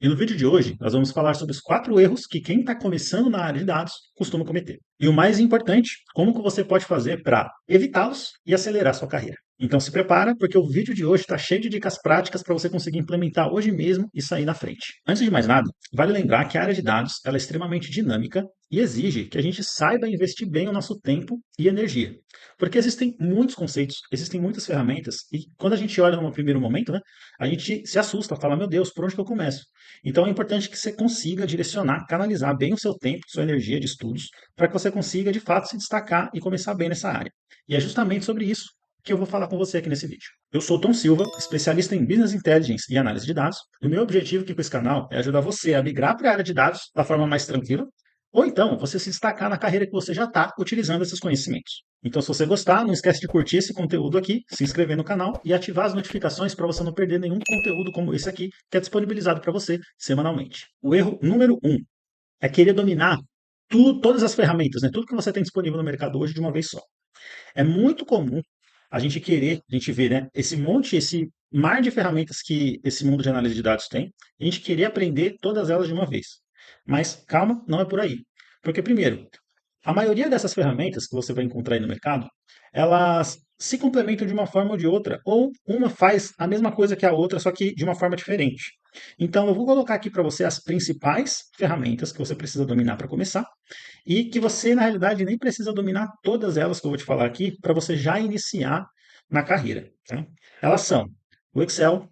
E no vídeo de hoje, nós vamos falar sobre os 4 erros que quem está começando na área de dados costuma cometer. E o mais importante, como que você pode fazer para evitá-los e acelerar sua carreira. Então se prepara, porque o vídeo de hoje está cheio de dicas práticas para você conseguir implementar hoje mesmo e sair na frente. Antes de mais nada, vale lembrar que a área de dados ela é extremamente dinâmica e exige que a gente saiba investir bem o nosso tempo e energia. Porque existem muitos conceitos, existem muitas ferramentas, e quando a gente olha num primeiro momento, né, a gente se assusta, fala, meu Deus, por onde que eu começo? Então é importante que você consiga direcionar, canalizar bem o seu tempo, sua energia de estudos, para que você consiga de fato se destacar e começar bem nessa área. E é justamente sobre isso que eu vou falar com você aqui nesse vídeo. Eu sou Tom Silva, especialista em Business Intelligence e análise de dados, e o meu objetivo aqui com esse canal é ajudar você a migrar para a área de dados da forma mais tranquila, ou então você se destacar na carreira que você já está utilizando esses conhecimentos. Então, se você gostar, não esquece de curtir esse conteúdo aqui, se inscrever no canal e ativar as notificações para você não perder nenhum conteúdo como esse aqui, que é disponibilizado para você semanalmente. O erro número 1 é querer dominar tudo, todas as ferramentas, né? Tudo que você tem disponível no mercado hoje de uma vez só. É muito comum a gente querer, a gente ver, né, esse monte, esse mar de ferramentas que esse mundo de análise de dados tem, a gente querer aprender todas elas de uma vez. Mas calma, não é por aí. Porque, primeiro, a maioria dessas ferramentas que você vai encontrar aí no mercado, elas se complementam de uma forma ou de outra, ou uma faz a mesma coisa que a outra, só que de uma forma diferente. Então, eu vou colocar aqui para você as principais ferramentas que você precisa dominar para começar, e que você, na realidade, nem precisa dominar todas elas que eu vou te falar aqui, para você já iniciar na carreira. Tá? Elas são o Excel,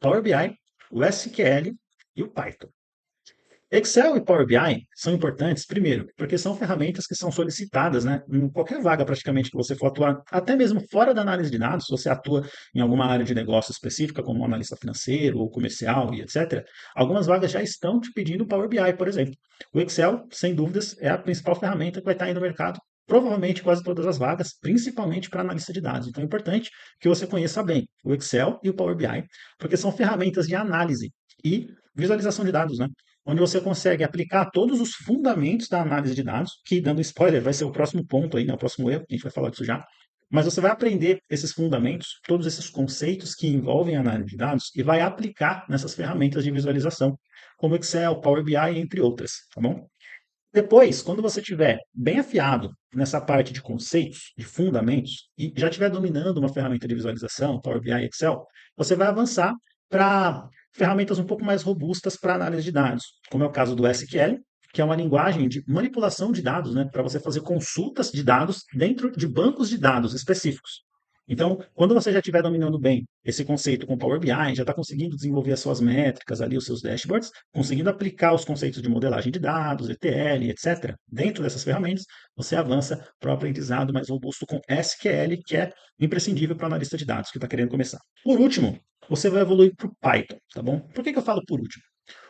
Power BI, o SQL e o Python. Excel e Power BI são importantes, primeiro, porque são ferramentas que são solicitadas, né, em qualquer vaga praticamente que você for atuar, até mesmo fora da análise de dados, se você atua em alguma área de negócio específica, como um analista financeiro ou comercial e etc., algumas vagas já estão te pedindo Power BI, por exemplo. O Excel, sem dúvidas, é a principal ferramenta que vai estar aí no mercado, provavelmente quase todas as vagas, principalmente para analista de dados. Então é importante que você conheça bem o Excel e o Power BI, porque são ferramentas de análise e visualização de dados, né? Onde você consegue aplicar todos os fundamentos da análise de dados, que, dando spoiler, vai ser o próximo ponto aí, né, o próximo erro, a gente vai falar disso já. Mas você vai aprender esses fundamentos, todos esses conceitos que envolvem a análise de dados e vai aplicar nessas ferramentas de visualização, como Excel, Power BI, entre outras, tá bom? Depois, quando você estiver bem afiado nessa parte de conceitos, de fundamentos, e já estiver dominando uma ferramenta de visualização, Power BI, Excel, você vai avançar para ferramentas um pouco mais robustas para análise de dados, como é o caso do SQL, que é uma linguagem de manipulação de dados, né, para você fazer consultas de dados dentro de bancos de dados específicos. Então, quando você já estiver dominando bem esse conceito com Power BI, já está conseguindo desenvolver as suas métricas ali, os seus dashboards, conseguindo aplicar os conceitos de modelagem de dados, ETL, etc., dentro dessas ferramentas, você avança para o aprendizado mais robusto com SQL, que é imprescindível para o analista de dados que está querendo começar. Por último, você vai evoluir para o Python, tá bom? Por que eu falo por último?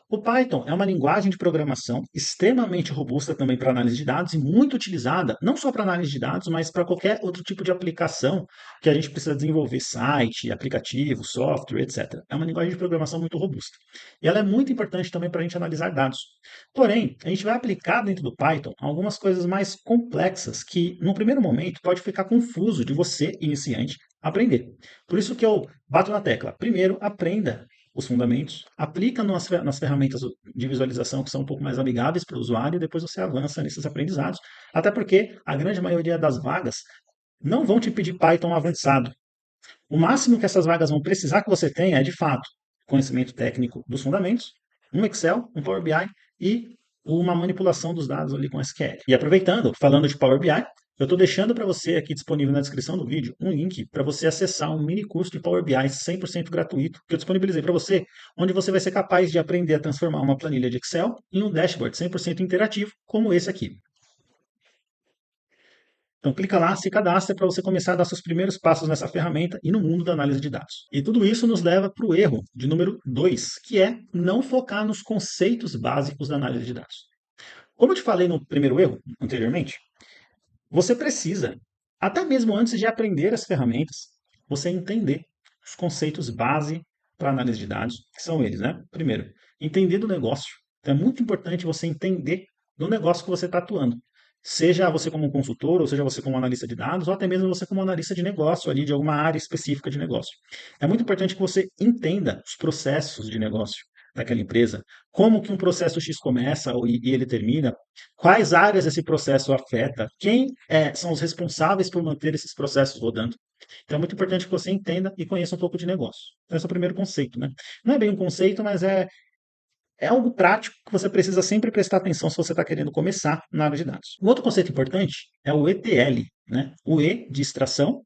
O Python é uma linguagem de programação extremamente robusta também para análise de dados e muito utilizada, não só para análise de dados, mas para qualquer outro tipo de aplicação que a gente precisa desenvolver, site, aplicativo, software, etc. É uma linguagem de programação muito robusta. E ela é muito importante também para a gente analisar dados. Porém, a gente vai aplicar dentro do Python algumas coisas mais complexas que, no primeiro momento, pode ficar confuso de você, iniciante, aprender. Por isso que eu bato na tecla. Primeiro, aprenda os fundamentos, aplica nas ferramentas de visualização que são um pouco mais amigáveis para o usuário e depois você avança nesses aprendizados. Até porque a grande maioria das vagas não vão te pedir Python avançado. O máximo que essas vagas vão precisar que você tenha é, de fato, conhecimento técnico dos fundamentos, um Excel, um Power BI e uma manipulação dos dados ali com SQL. E aproveitando, falando de Power BI, eu estou deixando para você aqui disponível na descrição do vídeo um link para você acessar um mini curso de Power BI 100% gratuito que eu disponibilizei para você, onde você vai ser capaz de aprender a transformar uma planilha de Excel em um dashboard 100% interativo como esse aqui. Então, clica lá, se cadastra para você começar a dar seus primeiros passos nessa ferramenta e no mundo da análise de dados. E tudo isso nos leva para o erro de número 2, que é não focar nos conceitos básicos da análise de dados. Como eu te falei no primeiro erro, anteriormente, você precisa, até mesmo antes de aprender as ferramentas, você entender os conceitos base para análise de dados, que são eles, né? Primeiro, entender do negócio. Então é muito importante você entender do negócio que você está atuando. Seja você como um consultor, ou seja você como analista de dados, ou até mesmo você como analista de negócio ali, de alguma área específica de negócio. É muito importante que você entenda os processos de negócio. daquela empresa, como que um processo X começa e ele termina, quais áreas esse processo afeta, quem são os responsáveis por manter esses processos rodando. Então é muito importante que você entenda e conheça um pouco de negócio. Esse é o primeiro conceito, né? Não é bem um conceito, mas é algo prático que você precisa sempre prestar atenção se você está querendo começar na área de dados. Um outro conceito importante é o ETL, né? O E de extração,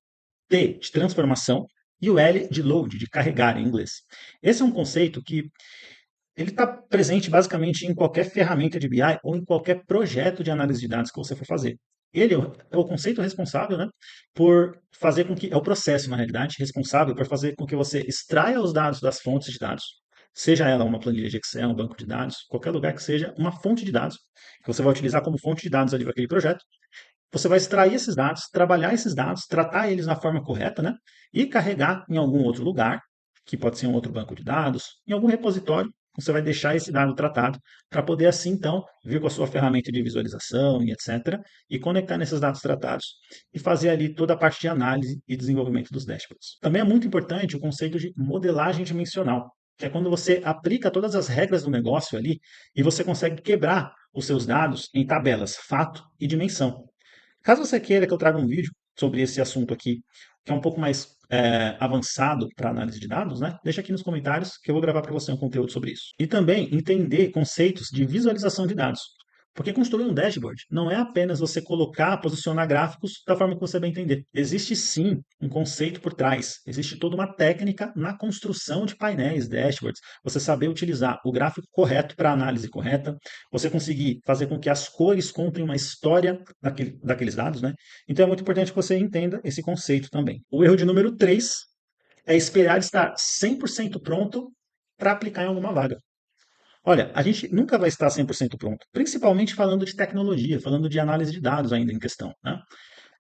T de transformação e o L de load, de carregar em inglês. Esse é um conceito que ele está presente basicamente em qualquer ferramenta de BI ou em qualquer projeto de análise de dados que você for fazer. Ele é o conceito responsável, né, por fazer com que, é o processo, na realidade, responsável por fazer com que você extraia os dados das fontes de dados, seja ela uma planilha de Excel, um banco de dados, qualquer lugar que seja uma fonte de dados, que você vai utilizar como fonte de dados ali para aquele projeto. Você vai extrair esses dados, trabalhar esses dados, tratar eles na forma correta, né, e carregar em algum outro lugar, que pode ser um outro banco de dados, em algum repositório, você vai deixar esse dado tratado para poder assim então vir com a sua ferramenta de visualização e etc. e conectar nesses dados tratados e fazer ali toda a parte de análise e desenvolvimento dos dashboards. Também é muito importante o conceito de modelagem dimensional, que é quando você aplica todas as regras do negócio ali e você consegue quebrar os seus dados em tabelas, fato e dimensão. Caso você queira que eu traga um vídeo sobre esse assunto aqui, que é um pouco mais avançado para análise de dados, né? Deixa aqui nos comentários que eu vou gravar para você um conteúdo sobre isso. E também entender conceitos de visualização de dados. Porque construir um dashboard não é apenas você colocar, posicionar gráficos da forma que você bem entender. Existe sim um conceito por trás. Existe toda uma técnica na construção de painéis, dashboards. Você saber utilizar o gráfico correto para a análise correta, você conseguir fazer com que as cores contem uma história daqueles dados, né? Então é muito importante que você entenda esse conceito também. O erro de número 3 é esperar estar 100% pronto para aplicar em alguma vaga. Olha, a gente nunca vai estar 100% pronto, principalmente falando de tecnologia, falando de análise de dados ainda em questão, né?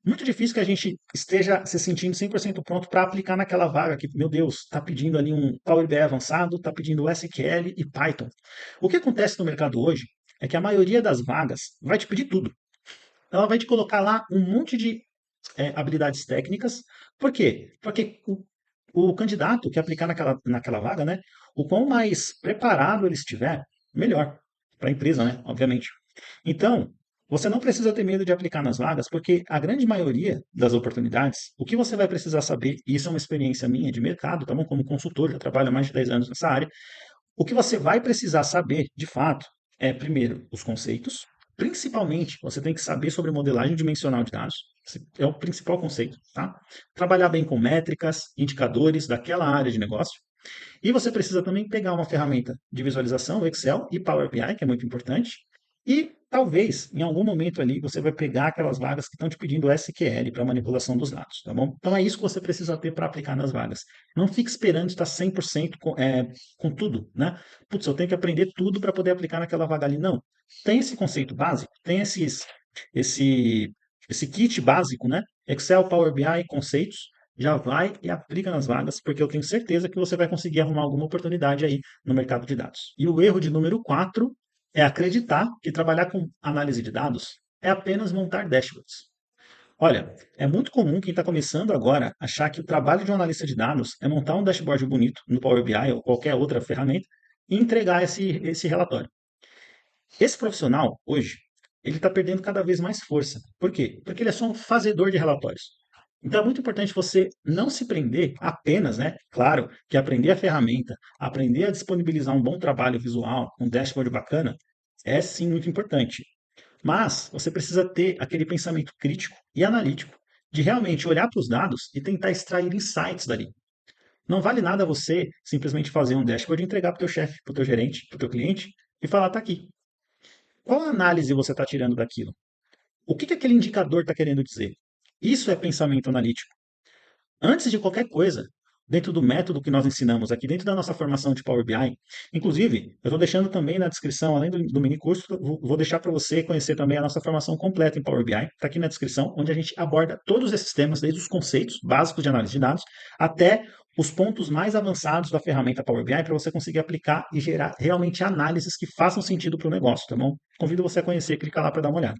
Muito difícil que a gente esteja se sentindo 100% pronto para aplicar naquela vaga que, meu Deus, está pedindo ali um Power BI avançado, está pedindo SQL e Python. O que acontece no mercado hoje é que a maioria das vagas vai te pedir tudo. Ela vai te colocar lá um monte de habilidades técnicas. Por quê? Porque o candidato que aplicar naquela vaga, né, o quão mais preparado ele estiver, melhor para a empresa, né, obviamente. Então, você não precisa ter medo de aplicar nas vagas, porque a grande maioria das oportunidades, o que você vai precisar saber, e isso é uma experiência minha de mercado, tá bom? Como consultor, já trabalho há mais de 10 anos nessa área, o que você vai precisar saber, de fato, é, primeiro, os conceitos. Principalmente, você tem que saber sobre modelagem dimensional de dados. Esse é o principal conceito, tá? Trabalhar bem com métricas, indicadores daquela área de negócio. E você precisa também pegar uma ferramenta de visualização, o Excel e Power BI, que é muito importante. E talvez, em algum momento ali, você vai pegar aquelas vagas que estão te pedindo SQL para manipulação dos dados, tá bom? Então é isso que você precisa ter para aplicar nas vagas. Não fique esperando estar 100% com tudo, né? Putz, eu tenho que aprender tudo para poder aplicar naquela vaga ali. Não. Tem esse conceito básico, tem esse, esse kit básico, né? Excel, Power BI, conceitos, já vai e aplica nas vagas, porque eu tenho certeza que você vai conseguir arrumar alguma oportunidade aí no mercado de dados. E o erro de número 4 é acreditar que trabalhar com análise de dados é apenas montar dashboards. Olha, é muito comum quem está começando agora achar que o trabalho de um analista de dados é montar um dashboard bonito no Power BI ou qualquer outra ferramenta e entregar esse relatório. Esse profissional, hoje, ele está perdendo cada vez mais força. Por quê? Porque ele é só um fazedor de relatórios. Então é muito importante você não se prender apenas, né? Claro que aprender a ferramenta, aprender a disponibilizar um bom trabalho visual, um dashboard bacana, é sim muito importante. Mas você precisa ter aquele pensamento crítico e analítico de realmente olhar para os dados e tentar extrair insights dali. Não vale nada você simplesmente fazer um dashboard e entregar para o teu chefe, para o teu gerente, para o teu cliente e falar, tá aqui. Qual análise você está tirando daquilo? O que aquele indicador está querendo dizer? Isso é pensamento analítico. Antes de qualquer coisa, dentro do método que nós ensinamos aqui, dentro da nossa formação de Power BI, inclusive, eu estou deixando também na descrição, além do mini curso, vou deixar para você conhecer também a nossa formação completa em Power BI, está aqui na descrição, onde a gente aborda todos esses temas, desde os conceitos básicos de análise de dados, até os pontos mais avançados da ferramenta Power BI, para você conseguir aplicar e gerar realmente análises que façam sentido para o negócio, tá bom? Convido você a conhecer, clica lá para dar uma olhada.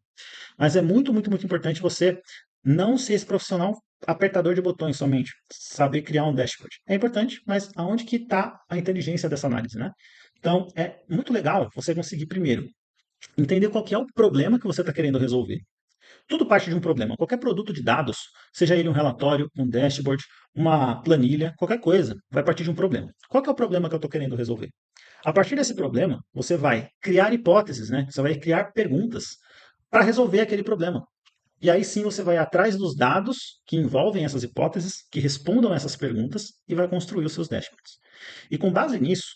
Mas é muito, muito, muito importante você não ser esse profissional apertador de botões somente, saber criar um dashboard. É importante, mas aonde que está a inteligência dessa análise, né? Então, é muito legal você conseguir, primeiro, entender qual que é o problema que você está querendo resolver. Tudo parte de um problema. Qualquer produto de dados, seja ele um relatório, um dashboard, uma planilha, qualquer coisa, vai partir de um problema. Qual que é o problema que eu estou querendo resolver? A partir desse problema, você vai criar hipóteses, né? Você vai criar perguntas para resolver aquele problema. E aí sim você vai atrás dos dados que envolvem essas hipóteses, que respondam essas perguntas e vai construir os seus dashboards. E com base nisso,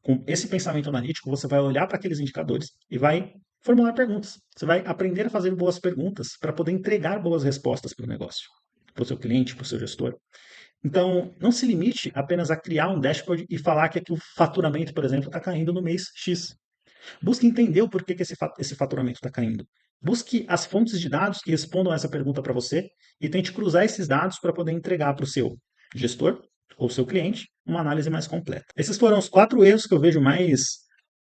com esse pensamento analítico, você vai olhar para aqueles indicadores e vai formular perguntas. Você vai aprender a fazer boas perguntas para poder entregar boas respostas para o negócio, para o seu cliente, para o seu gestor. Então, não se limite apenas a criar um dashboard e falar que aqui o faturamento, por exemplo, está caindo no mês X. Busque entender o porquê que esse faturamento está caindo. Busque as fontes de dados que respondam a essa pergunta para você e tente cruzar esses dados para poder entregar para o seu gestor ou seu cliente uma análise mais completa. Esses foram os 4 erros que eu vejo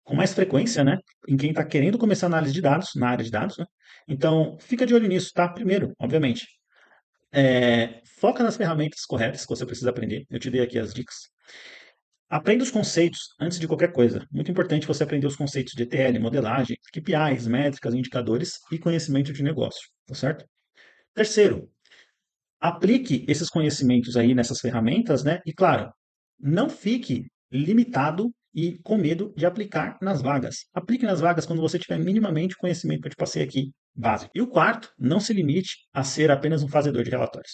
com mais frequência, né, em quem está querendo começar análise de dados, na área de dados, né? Então, fica de olho nisso, tá? Primeiro, obviamente, foca nas ferramentas corretas que você precisa aprender. Eu te dei aqui as dicas. Aprenda os conceitos antes de qualquer coisa. Muito importante você aprender os conceitos de ETL, modelagem, KPIs, métricas, indicadores e conhecimento de negócio, tá certo? Terceiro, aplique esses conhecimentos aí nessas ferramentas, né? E claro, não fique limitado e com medo de aplicar nas vagas. Aplique nas vagas quando você tiver minimamente o conhecimento que eu te passei aqui, básico. E o quarto, não se limite a ser apenas um fazedor de relatórios.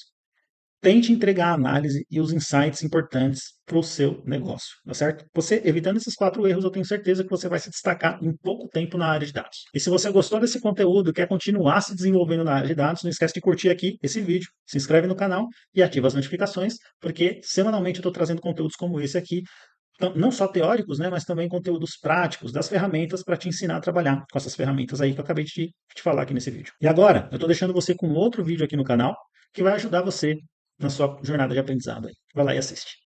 Tente entregar a análise e os insights importantes para o seu negócio, tá certo? Você, evitando esses 4 erros, eu tenho certeza que você vai se destacar em pouco tempo na área de dados. E se você gostou desse conteúdo e quer continuar se desenvolvendo na área de dados, não esquece de curtir aqui esse vídeo, se inscreve no canal e ativa as notificações, porque semanalmente eu estou trazendo conteúdos como esse aqui, não só teóricos, né, mas também conteúdos práticos das ferramentas para te ensinar a trabalhar com essas ferramentas aí que eu acabei de te falar aqui nesse vídeo. E agora, eu estou deixando você com outro vídeo aqui no canal que vai ajudar você na sua jornada de aprendizado aí. Vai lá e assiste.